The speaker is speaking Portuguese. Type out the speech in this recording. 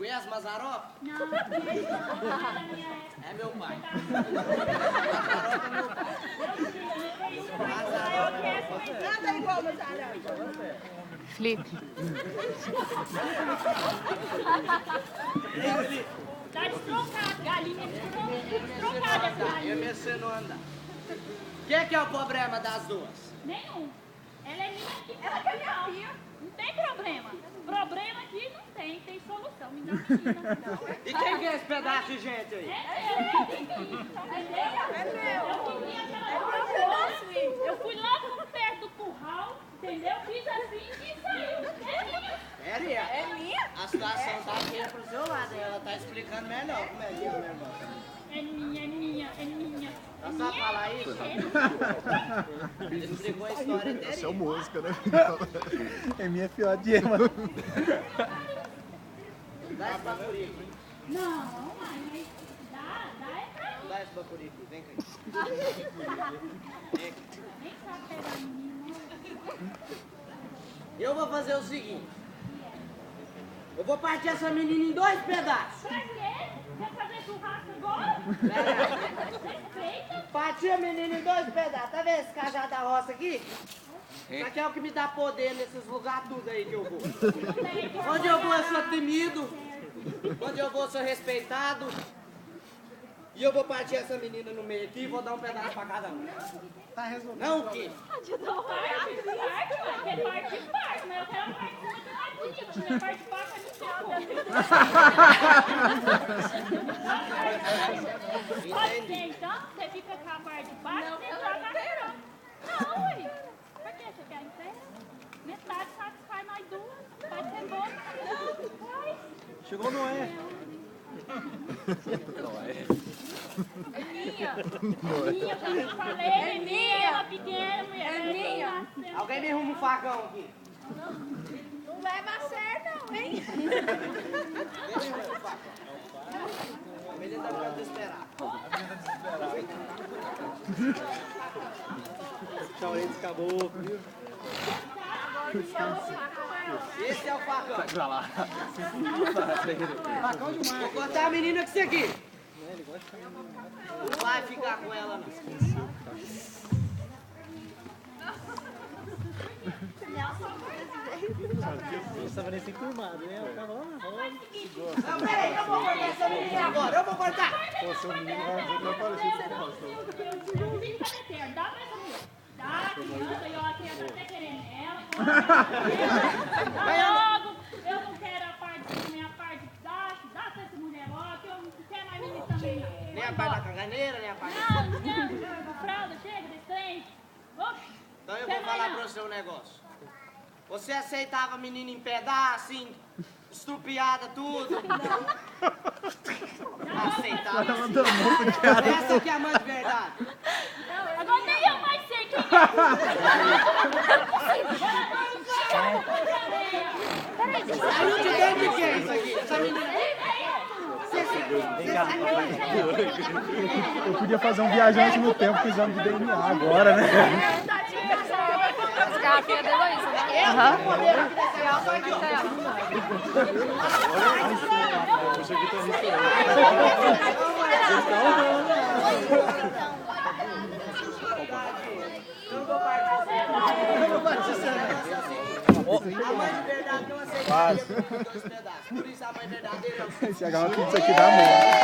Conhece Mazzaropi? Não. É meu pai. Nada igual Mazzaropi. Felipe. Tá destrocado, galinha destrocada essa Eu galinha. me ensino a andar. O que é o problema das duas? Nenhum. Ela é minha aqui. Ela quer minha filha. Não tem problema. Problema aqui não tem solução. Me dá menina. E quem que é esse pedaço de gente aí? Eu fui lá perto do curral, entendeu? Fiz assim e saiu. É minha. É minha? A situação tá aqui pro seu lado, ela tá explicando melhor como é que é o negócio. É minha. Ela sabe falar isso? Ele explicou a história dele. Isso é música, né? É minha fiotinha, mano. Dá esse bacuri aqui. Não, mas dá é pra mim. Dá esse bacuri aqui, vem cá. Vem aqui. Nem sabe pegar menino. Eu vou fazer o seguinte. Eu vou partir essa menina em 2 pedaços. Pra quê? Quer fazer churrasco agora? Respeita. Partir a menina em 2 pedaços. Tá vendo esse cajado da roça aqui? Isso aqui é o que me dá poder nesses lugares tudo aí que eu vou. Onde eu vou eu sou temido. Onde eu vou eu sou respeitado. E eu vou partir essa menina no meio aqui e vou dar um pedaço pra cada um. Tá resolvido. Não o quê? Parte, mas eu quero parte, mas eu quero a parte muito mais bonita. Minha parte baixa não tem. Pode ser, então? Você fica com a parte baixa, você joga a inteira. Não, ui. Por que você quer inteira? Metade satisfaz nós duas. Vai ser bom. Vai. Chegou o Noé. Minha, como eu falei, é minha, ela pequena, mulher. É minha. Alguém me arruma um facão aqui. Não leva a sério, não, hein? Alguém me arruma um facão. A menina tá muito desesperada. Tchau, ele acabou, viu? Esse é o facão. Pra lá. Facão demais. Vou cortar a menina com isso aqui. Não vai ficar com ela, não. Ele estava nem sem turmado, né? Eu ficava lá na roda. Não, peraí, eu vou cortar essa menina agora. Eu vou cortar. Pô, seu menino vai dizer que não apareceu com o Dá pra essa mulher. Dá, criança, e ó, a criança tá querendo ela. Logo, eu não quero a parte da minha parte. Dá pra essa mulher logo, que eu não quero mais menina também, não. Nem a parte da caganeira, nem a parte da... Não, fralda, chega desse trem. Então eu vou falar pra você um negócio. Você aceitava a menina em pedaço, assim, estrupiada, tudo? Aceitava. Essa aqui é a mãe de verdade. Agora nem eu mais sei quem é. Saiu de dentro de quem isso aqui? Essa menina... Eu podia fazer um viajante no tempo com exame de DNA agora, né? As garrafinhas da Heloísa, né? Eu tenho poder aqui nesse real, só aqui, ó. Eu não vou participar. A mãe de verdade não aceita dois pedaços. Por isso a mãe verdadeira é o Se agarra tudo isso aqui dá merda.